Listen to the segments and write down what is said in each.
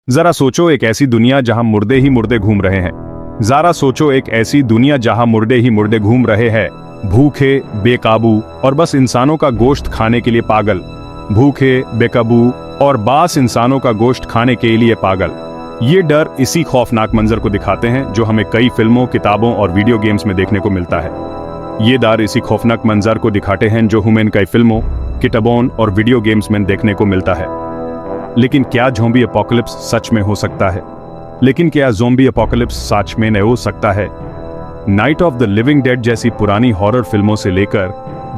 जरा सोचो एक ऐसी दुनिया जहां मुर्दे ही मुर्दे घूम रहे हैं। जरा सोचो एक ऐसी दुनिया जहां मुर्दे ही मुर्दे घूम रहे हैं, भूखे, बेकाबू और बस इंसानों का गोश्त खाने के लिए पागल। भूखे, बेकाबू और बास इंसानों का गोश्त खाने के लिए पागल। ये डर इसी खौफनाक मंजर को दिखाते हैं जो हमें कई फिल्मों, किताबों और वीडियो गेम्स में देखने को मिलता है। ये डर इसी खौफनाक मंजर को दिखाते हैं जो हमें कई फिल्मों, किताबों और वीडियो गेम्स में देखने को मिलता है। लेकिन क्या ज़ॉम्बी एपोकलिप्स सच में हो सकता है? लेकिन क्या ज़ॉम्बी एपोकलिप्स सच में नहीं हो सकता है? Night of the living dead जैसी पुरानी हॉरर फिल्मों से लेकर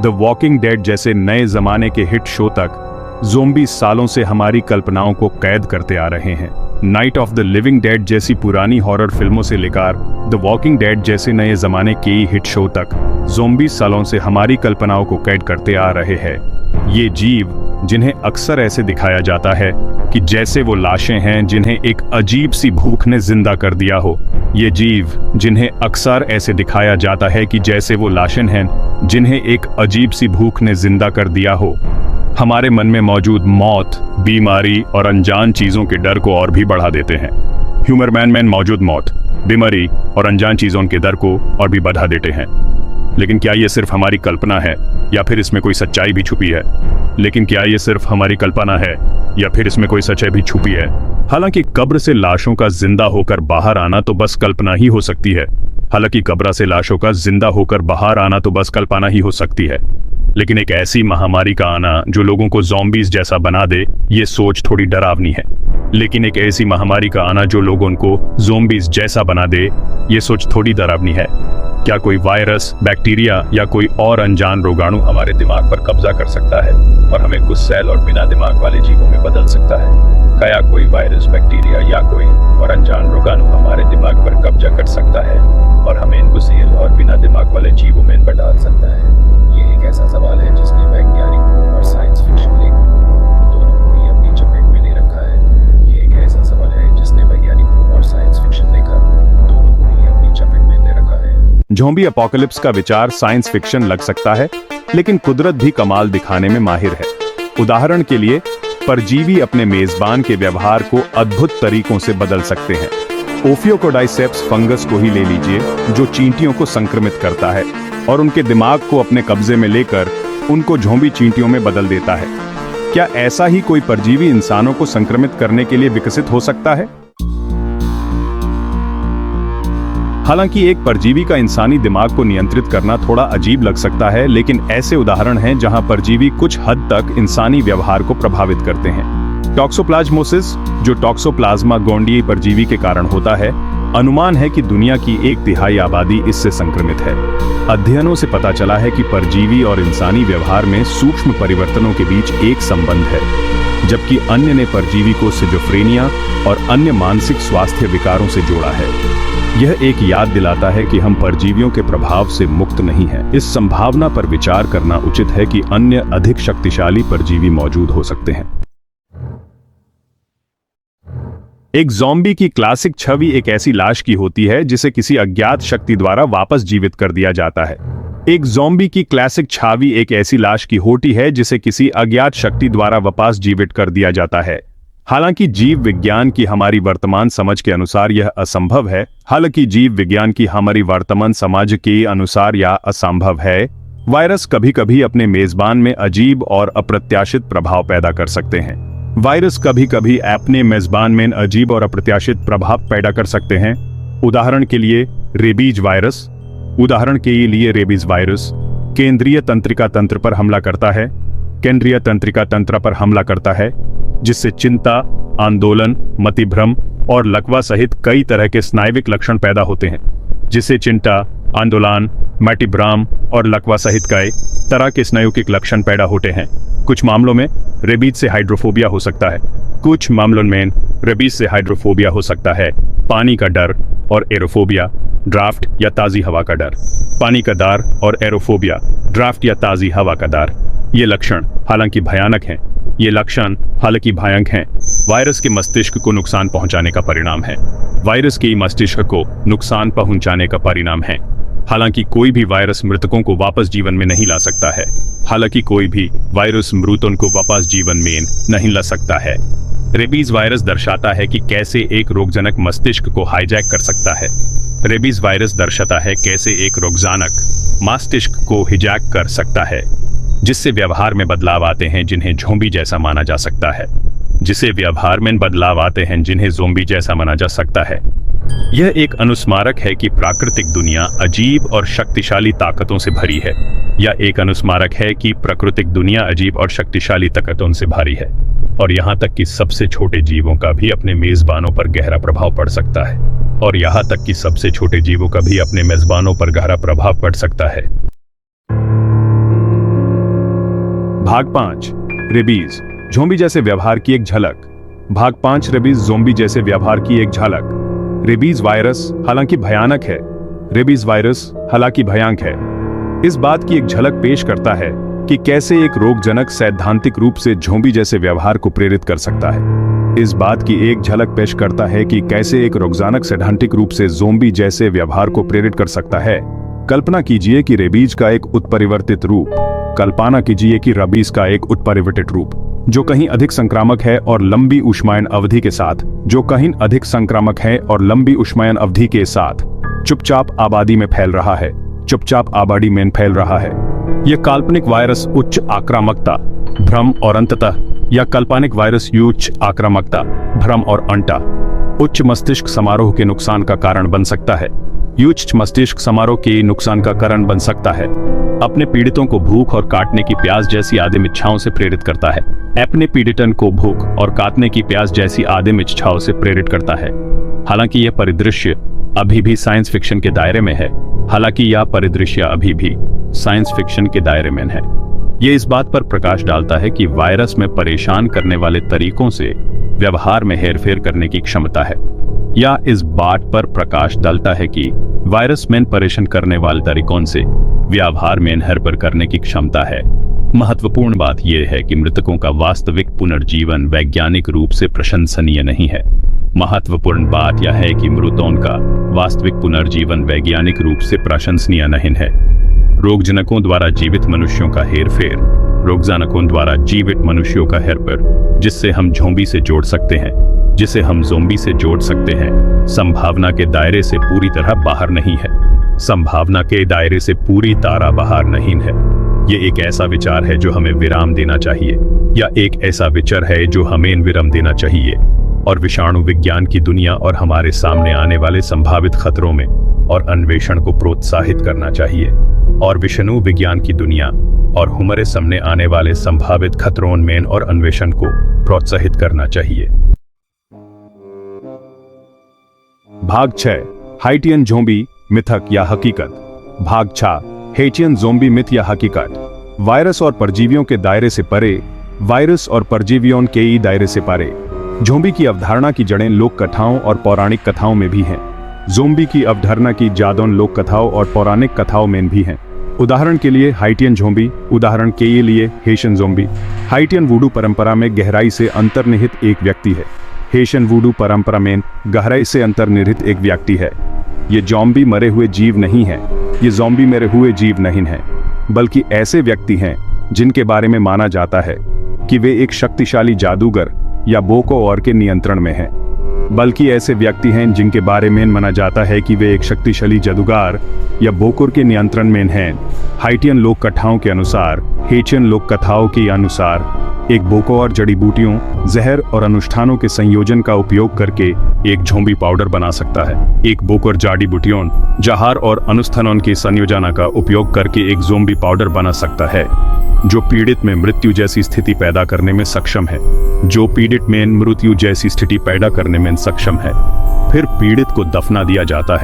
द वॉकिंग डेड जैसे नए जमाने के हिट शो तक ज़ॉम्बी सालों से हमारी कल्पनाओं को कैद करते आ रहे हैं। Night of the living dead जैसी पुरानी हॉरर फिल्मों से लेकर द वॉकिंग डेड जैसे नए जमाने के हिट शो तक ज़ॉम्बी सालों से हमारी कल्पनाओं को कैद करते आ रहे हैं। ये जीव जिन्हें अक्सर ऐसे दिखाया जाता है कि जैसे वो लाशें हैं जिन्हें एक अजीब सी भूख ने जिंदा कर दिया हो। ये जीव जिन्हें अक्सर ऐसे दिखाया जाता है कि जैसे वो लाशें हैं जिन्हें एक अजीब सी भूख ने जिंदा कर दिया हो, हमारे मन में मौजूद मौत, बीमारी और अनजान चीजों के डर को और भी बढ़ा देते हैं। ह्यूमर मैन में मौजूद मौत, बीमारी और अनजान चीजों के डर को और भी बढ़ा देते हैं। लेकिन क्या ये सिर्फ हमारी कल्पना है या फिर इसमें कोई सच्चाई भी छुपी है? लेकिन क्या ये सिर्फ हमारी कल्पना है या फिर इसमें कोई सच्चाई भी छुपी है? हालांकि कब्र से लाशों का जिंदा होकर बाहर आना तो बस कल्पना ही हो सकती है। हालांकि कब्र से लाशों का जिंदा होकर बाहर आना तो बस कल्पना ही हो सकती है। लेकिन एक ऐसी महामारी का आना जो लोगों को ज़ॉम्बीज जैसा बना दे, ये सोच थोड़ी डरावनी है। लेकिन एक ऐसी महामारी का आना जो लोगों को ज़ॉम्बीज जैसा बना दे, ये सोच थोड़ी डरावनी है। क्या कोई वायरस, बैक्टीरिया या कोई और अनजान रोगाणु हमारे दिमाग पर कब्जा कर सकता है और हमें कुछ सेल और बिना दिमाग वाले जीवों में बदल सकता है? क्या कोई वायरस, बैक्टीरिया या कोई और अनजान रोगाणु हमारे दिमाग पर कब्जा कर सकता है और हमें इन सेल और बिना दिमाग वाले जीवों में बदल सकता है? ये एक ऐसा सवाल है जिसने वैज्ञानिक और साइंस फिक्शन दोनों को ही अपनी चपेट में ले रखा है। ये एक ऐसा सवाल है जिसने वैज्ञानिकों और साइंस फिक्शन लेकर दोनों को ही अपनी चपेट में ले रखा है। ज़ॉम्बी एपोकलिप्स का विचार साइंस फिक्शन लग सकता है, लेकिन कुदरत भी कमाल दिखाने में माहिर है। उदाहरण के लिए, परजीवी अपने मेजबान के व्यवहार को अद्भुत तरीकों से बदल सकते हैं। ओफियोकोडाइसेप्स फंगस को ही ले लीजिए, जो चींटियों को संक्रमित करता है और उनके दिमाग को अपने कब्जे में लेकर उनको ज़ॉम्बी चींटियों में बदल देता है। क्या ऐसा ही कोई परजीवी इंसानों को संक्रमित करने के लिए विकसित हो सकता है? हालांकि एक परजीवी का इंसानी दिमाग को नियंत्रित करना थोड़ा अजीब लग सकता है, लेकिन ऐसे उदाहरण हैं जहां परजीवी कुछ हद तक इंसानी व्यवहार को प्रभावित करते हैं। टॉक्सोप्लाज्मोसिस, जो टॉक्सोप्लाज्मा गोंडी परजीवी के कारण होता है, अनुमान है कि दुनिया की 1/3 आबादी इससे संक्रमित है। अध्ययनों से पता चला है कि परजीवी और इंसानी व्यवहार में सूक्ष्म परिवर्तनों के बीच एक संबंध है, जबकि अन्य ने परजीवी को सिजोफ्रेनिया और अन्य मानसिक स्वास्थ्य विकारों से जोड़ा है। यह एक याद दिलाता है कि हम परजीवियों के प्रभाव से मुक्त नहीं हैं। इस संभावना पर विचार करना उचित है कि अन्य अधिक शक्तिशाली परजीवी मौजूद हो सकते हैं। एक ज़ॉम्बी की क्लासिक छवि एक ऐसी लाश की होती है जिसे किसी अज्ञात शक्ति द्वारा वापस जीवित कर दिया जाता है। एक ज़ॉम्बी की क्लासिक छवि एक ऐसी लाश की होती है जिसे किसी अज्ञात शक्ति द्वारा वापस जीवित कर दिया जाता है। हालांकि जीव विज्ञान की हमारी वर्तमान समझ के अनुसार यह असंभव है। वायरस कभी कभी अपने मेजबान में अजीब और अप्रत्याशित प्रभाव पैदा कर सकते हैं। उदाहरण के लिए रेबीज वायरस केंद्रीय तंत्रिका तंत्र पर हमला करता है। केंद्रीय तंत्रिका तंत्र पर हमला करता है जिससे चिंता, आंदोलन, मतिभ्रम और लकवा सहित कई तरह के स्नायुविक लक्षण पैदा होते हैं। जिससे चिंता, आंदोलन, मतिभ्रम और लकवा सहित कई तरह के स्नायुविक लक्षण पैदा होते हैं। कुछ मामलों में रेबीज से हाइड्रोफोबिया हो सकता है। पानी का डर और एरोफोबिया, ड्राफ्ट या ताज़ी हवा का डर। पानी का डर और एरोफोबिया, ड्राफ्ट या ताज़ी हवा का डर। ये लक्षण हालांकि भयानक हैं। वायरस के मस्तिष्क को नुकसान पहुंचाने का परिणाम है। हालांकि कोई भी वायरस मृतकों को वापस जीवन में नहीं ला सकता है। रेबीज वायरस दर्शाता है कि कैसे एक रोगजनक मस्तिष्क को हाईजैक कर सकता है। रेबीज वायरस दर्शाता है कैसे एक रोगजनक मस्तिष्क को हिजैक कर सकता है, जिससे व्यवहार में बदलाव आते हैं जिन्हें ज़ोंबी जैसा माना जा सकता है। ज़ोंबी जैसा माना जा सकता है। यह एक अनुस्मारक है कि प्राकृतिक दुनिया अजीब और शक्तिशाली ताकतों से भरी है। और यहाँ तक कि सबसे छोटे जीवों का भी अपने मेजबानों पर गहरा प्रभाव पड़ सकता है। भाग 5 रेबीज ज़ोंबी जैसे व्यवहार की एक झलक। भाग 5 रेबीज ज़ोंबी जैसे व्यवहार की एक झलक। रेबीज वायरस हालांकि भयानक है, इस बात की एक झलक पेश करता है कि कैसे एक रोगजनक सैद्धांतिक रूप से ज़ोंबी जैसे व्यवहार को प्रेरित कर सकता है। कल्पना कीजिए कि रेबीज का एक उत्परिवर्तित रूप जो कहीं अधिक संक्रामक है और लंबी ऊष्मायन अवधि के साथ चुपचाप आबादी में फैल रहा है। यह काल्पनिक वायरस उच्च आक्रामकता, भ्रम और अंततः यह काल्पनिक वायरस उच्च मस्तिष्क समारोह के नुकसान का कारण बन सकता है। अपने पीड़ितों को भूख और काटने की प्यास जैसी आदिम इच्छाओं से प्रेरित करता है। हालांकि यह परिदृश्य अभी भी साइंस फिक्शन के दायरे में है। यह इस बात पर प्रकाश डालता है कि वायरस में परेशान करने वाले तरीकों से व्यवहार में हेरफेर करने की क्षमता है, या इस बात पर प्रकाश डालता है कि वायरस में परेशान करने वाले तरीकों से व्यवहार में हेरफेर करने की क्षमता है। महत्वपूर्ण बात यह है कि मृतकों का वास्तविक पुनर्जीवन वैज्ञानिक रूप से प्रशंसनीय नहीं है। रोगजनकों द्वारा जीवित मनुष्यों का हेरफेर, जिससे हम ज़ोंबी से जोड़ सकते हैं, संभावना के दायरे से पूरी तरह बाहर नहीं है। ये एक ऐसा विचार है जो हमें विराम देना चाहिए, और विषाणु विज्ञान की दुनिया और हमारे सामने आने वाले संभावित खतरों में और अन्वेषण को प्रोत्साहित करना चाहिए। भाग 6 हाइटियन ज़ोंबी मिथक या हकीकत। भाग 6 हाइटियन ज़ोंबी मिथ या हकीकत। वायरस और परजीवियों के दायरे से परे ज़ोंबी की अवधारणा की जड़ें लोक कथाओं और पौराणिक कथाओं में भी हैं। ज़ोंबी की अवधारणा की जादोन लोक कथाओं और पौराणिक कथाओं में भी हैं। उदाहरण के लिए हाइटियन ज़ोंबी, उदाहरण के लिए हेशियन ज़ोंबी। हाइटियन वुडू परंपरा में गहराई से अंतर्निहित एक व्यक्ति है। हेशियन वुडू परंपरा में गहराई से अंतर्निहित एक व्यक्ति है। ये ज़ोंबी मरे हुए जीव नहीं है, बल्कि ऐसे व्यक्ति हैं जिनके बारे में माना जाता है कि वे एक शक्तिशाली जादूगर या बोकोर के नियंत्रण में हैं। हाइटियन लोक कथाओं के अनुसार एक बोकोर जड़ी बूटियों, जहर और अनुष्ठानों के संयोजन का उपयोग करके एक ज़ोंबी पाउडर बना सकता है। एक बोकोर जड़ी बूटियों, जहर और अनुष्ठानों के संयोजन का उपयोग करके एक ज़ोंबी पाउडर बना सकता है, जो पीड़ित में मृत्यु जैसी स्थिति पैदा करने में सक्षम है। फिर पीड़ित को दफना दिया जाता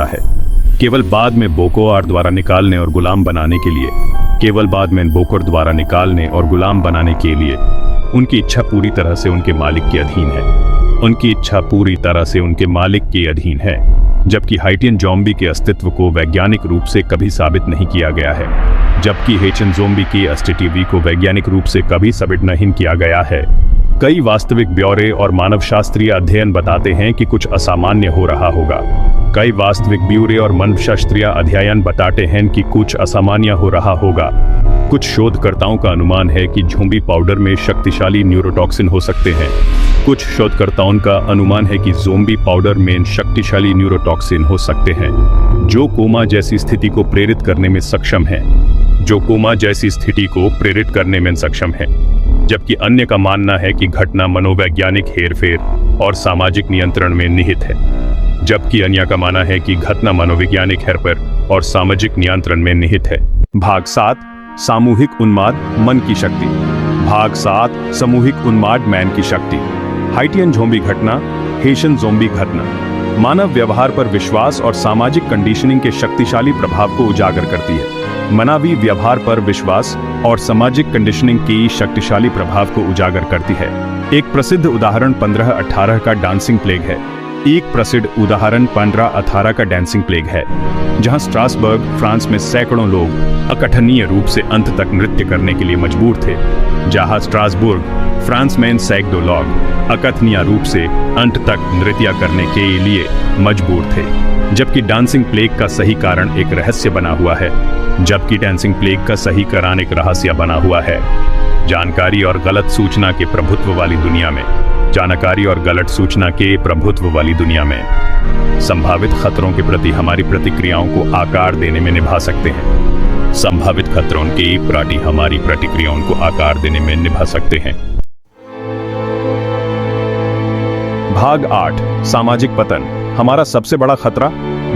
है। केवल बाद में बोकोर द्वारा निकालने और गुलाम बनाने के लिए उनकी इच्छा पूरी तरह से उनके मालिक के अधीन है। जबकि हाइटियन ज़ोंबी के अस्तित्व को वैज्ञानिक रूप से कभी साबित नहीं किया गया है। कई वास्तविक ब्यौरे और मानवशास्त्रीय अध्ययन बताते हैं कि कुछ असामान्य हो रहा होगा। कुछ शोधकर्ताओं का अनुमान है कि ज़ोंबी पाउडर में शक्तिशाली न्यूरोटॉक्सिन हो सकते हैं। कुछ शोधकर्ताओं का अनुमान है कि ज़ोंबी पाउडर में शक्तिशाली न्यूरोटॉक्सिन हो सकते हैं जो कोमा जैसी स्थिति को प्रेरित करने में सक्षम है जबकि अन्य का मानना है कि घटना मनोवैज्ञानिक हेरफेर और सामाजिक नियंत्रण में निहित है। भाग 7 सामूहिक उन्माद मन की शक्ति। भाग 7 सामूहिक उन्माद मैन की शक्ति। हाइटियन ज़ोंबी घटना, हेशन ज़ोंबी घटना मानव व्यवहार पर विश्वास और सामाजिक कंडीशनिंग के शक्तिशाली प्रभाव को उजागर करती है। मानवीय व्यवहार पर विश्वास और सामाजिक कंडीशनिंग की शक्तिशाली प्रभाव को उजागर करती है। एक प्रसिद्ध उदाहरण 1518 का डांसिंग प्लेग है, जहां स्ट्रासबर्ग फ्रांस में सैकड़ों लोग अकथनीय रूप से अंत तक नृत्य करने के लिए मजबूर थे। जहां स्ट्रासबुर्ग फ्रांस में सैकड़ों लोग अकथनीय रूप से अंत तक नृत्य करने के लिए मजबूर थे, जबकि डांसिंग प्लेग का सही कारण एक रहस्य बना हुआ है। जानकारी और गलत सूचना के प्रभुत्व वाली दुनिया में संभावित खतरों के प्रति हमारी प्रतिक्रियाओं को आकार देने में निभा सकते हैं। भाग 8 सामाजिक पतन हमारा सबसे बड़ा खतरा।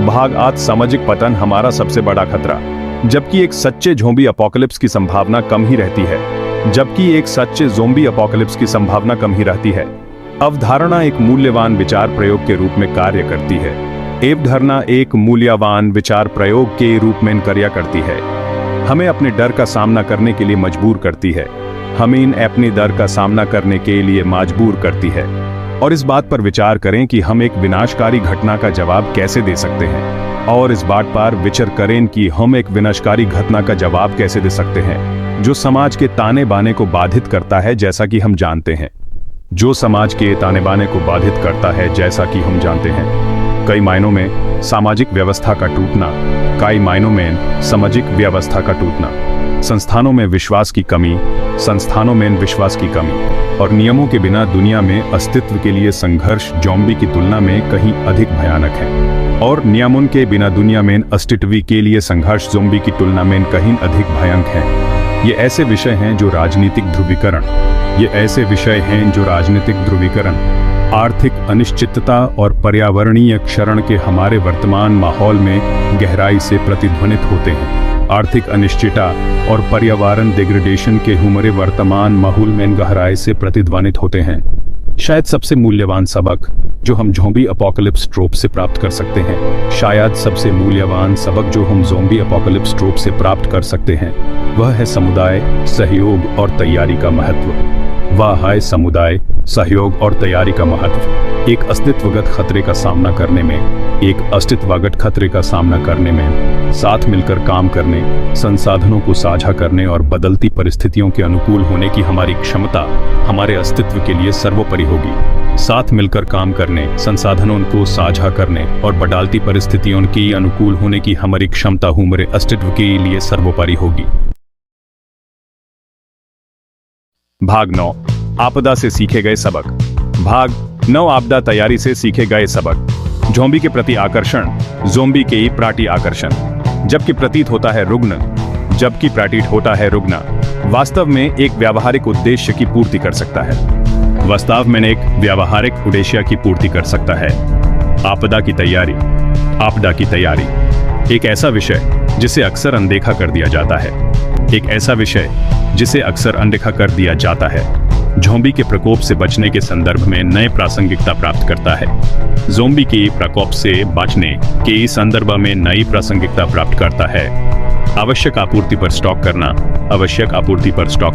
भाग 8 सामाजिक पतन हमारा सबसे बड़ा खतरा। जबकि एक सच्चे ज़ोंबी अपोकलिप्स की संभावना कम ही रहती है, अवधारणा एक मूल्यवान विचार प्रयोग के रूप में कार्य करती है। हमें अपने डर का सामना करने के लिए मजबूर करती है। और इस बात पर विचार करें कि हम एक विनाशकारी घटना का जवाब कैसे दे सकते हैं, जो समाज के ताने बाने को बाधित करता है, जैसा कि हम जानते हैं। कई मायनों में सामाजिक व्यवस्था का टूटना, संस्थानों में विश्वास की कमी और नियमों के बिना दुनिया में अस्तित्व के लिए संघर्ष ज़ोंबी की तुलना में कहीं अधिक भयानक है। ये ऐसे विषय हैं जो राजनीतिक ध्रुवीकरण, आर्थिक अनिश्चितता और पर्यावरणीय क्षरण के हमारे वर्तमान माहौल में गहराई से प्रतिध्वनित होते हैं। आर्थिक अनिश्चितता और पर्यावरण डिग्रेडेशन के हमारे वर्तमान माहौल में गहराई से प्रतिध्वनित होते हैं। शायद सबसे मूल्यवान सबक जो हम ज़ोंबी अपोकलिप्स ट्रोप से प्राप्त कर सकते हैं, वह है समुदाय सहयोग और तैयारी का महत्व। एक अस्तित्वगत खतरे का सामना करने में साथ मिलकर काम करने, संसाधनों को साझा करने और बदलती परिस्थितियों के अनुकूल होने की हमारी क्षमता हमारे अस्तित्व के लिए सर्वोपरि होगी। साथ मिलकर काम करने, संसाधनों को साझा करने और बदलती परिस्थितियों की अनुकूल होने की हमारी क्षमता हमारे अस्तित्व के लिए सर्वोपरि होगी। भाग 9 आपदा से सीखे गए सबक। भाग 9 आपदा तैयारी से सीखे गए सबक। ज़ोंबी के प्रति आकर्षण, ज़ोंबी के प्रति आकर्षण, जबकि प्रतीत होता है रुग्ण, वास्तव में एक व्यावहारिक उद्देश्य की पूर्ति कर सकता है। आपदा की तैयारी एक ऐसा विषय जिसे अक्सर अनदेखा कर दिया जाता है, ज़ोंबी के प्रकोप से बचने के संदर्भ में नए प्रासंगिकता प्राप्त करता है। ज़ोंबी के प्रकोप से बचने के संदर्भ में नई प्रासंगिकता प्राप्त करता है। आवश्यक आपूर्ति पर स्टॉक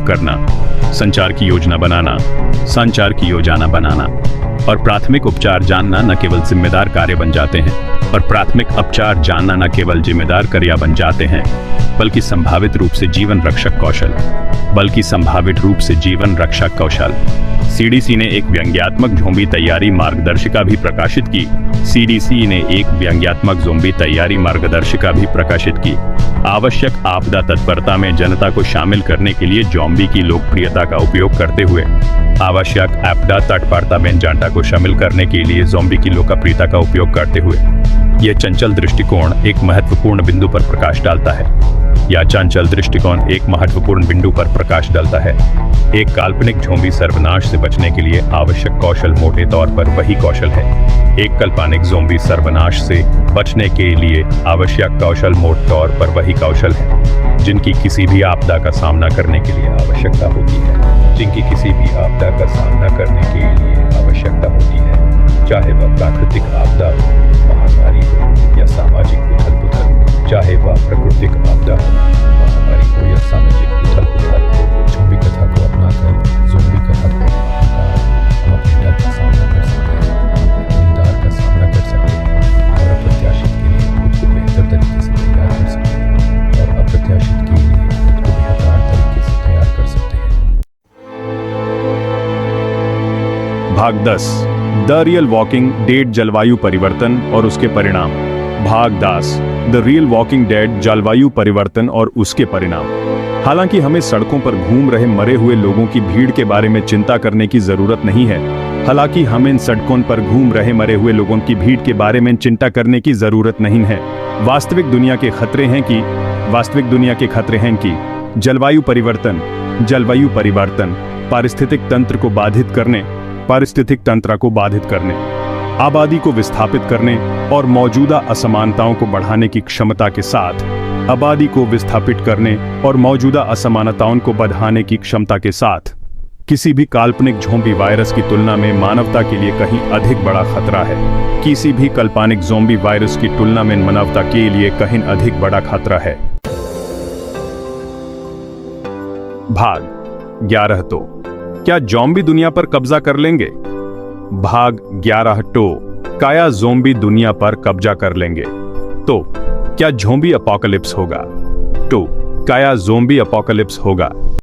करना, संचार की योजना बनाना और प्राथमिक उपचार जानना न केवल जिम्मेदार कार्य बन जाते हैं, बल्कि संभावित रूप से जीवन रक्षक कौशल। सीडीसी ने एक व्यंग्यात्मक ज़ोंबी तैयारी मार्गदर्शिका भी प्रकाशित की। आवश्यक आपदा तत्परता में जनता को शामिल करने के लिए ज़ॉम्बी की लोकप्रियता का उपयोग करते हुए आवश्यक आपदा तत्परता में जनता को शामिल करने के लिए ज़ॉम्बी की लोकप्रियता का उपयोग करते हुए यह चंचल दृष्टिकोण एक महत्वपूर्ण बिंदु पर प्रकाश डालता है। यह चंचल दृष्टिकोण एक महत्वपूर्ण बिंदु पर प्रकाश डालता है। एक काल्पनिक ज़ॉम्बी सर्वनाश से बचने के लिए आवश्यक कौशल मोटे तौर पर वही कौशल है। एक काल्पनिक ज़ॉम्बी सर्वनाश से बचने के लिए आवश्यक कौशल मोटे तौर पर वही कौशल है जिनकी किसी भी आपदा का सामना करने के लिए आवश्यकता होती है। जिनकी किसी भी आपदा का सामना करने के लिए आवश्यकता होती है, चाहे वह प्राकृतिक आपदा हो, महामारी हो या सामाजिक उथल-पुथल, चाहे वह प्राकृतिक आपदा हो, महामारी हो या सामाजिक उथल-पुथल। ज़ॉम्बी कथा को अपनाकर ज़ॉम्बी कथा को हम अपने डर का सामना कर सकते हैं, अपनी डर का सामना कर सकते हैं और अप्रत्याशित के लिए खुद को बेहतर तरीके से तैयार कर सकते हैं और अप्रत्याशित के लिए खुद को बेहतर तरीके से तैयार कर सकते हैं। भाग 10 द रियल वॉकिंग डेड जलवायु परिवर्तन और उसके परिणाम। भाग 10 द रियल वॉकिंग डेड जलवायु परिवर्तन और उसके परिणाम। हालांकि हमें सड़कों पर घूम रहे मरे हुए लोगों की भीड़ के बारे में चिंता करने की जरूरत नहीं है। हालांकि हमें इन सड़कों पर घूम रहे मरे हुए लोगों की भीड़ के बारे में चिंता करने की जरूरत नहीं है। वास्तविक दुनिया के खतरे हैं कि जलवायु परिवर्तन पारिस्थितिक तंत्र को बाधित करने, आबादी को विस्थापित करने और मौजूदा असमानताओं को बढ़ाने की क्षमता के साथ किसी भी काल्पनिक ज़ॉम्बी वायरस की तुलना में मानवता के लिए कहीं अधिक बड़ा खतरा है। किसी भी काल्पनिक ज़ॉम्बी वायरस की तुलना में मानवता के लिए कहीं अधिक बड़ा खतरा है। भाग 11 तो क्या ज़ॉम्बी दुनिया पर कब्जा कर लेंगे? भाग 11 तो क्या ज़ॉम्बी दुनिया पर कब्जा कर लेंगे? तो क्या ज़ॉम्बी अपोकलिप्स होगा? तो क्या ज़ॉम्बी अपोकलिप्स होगा?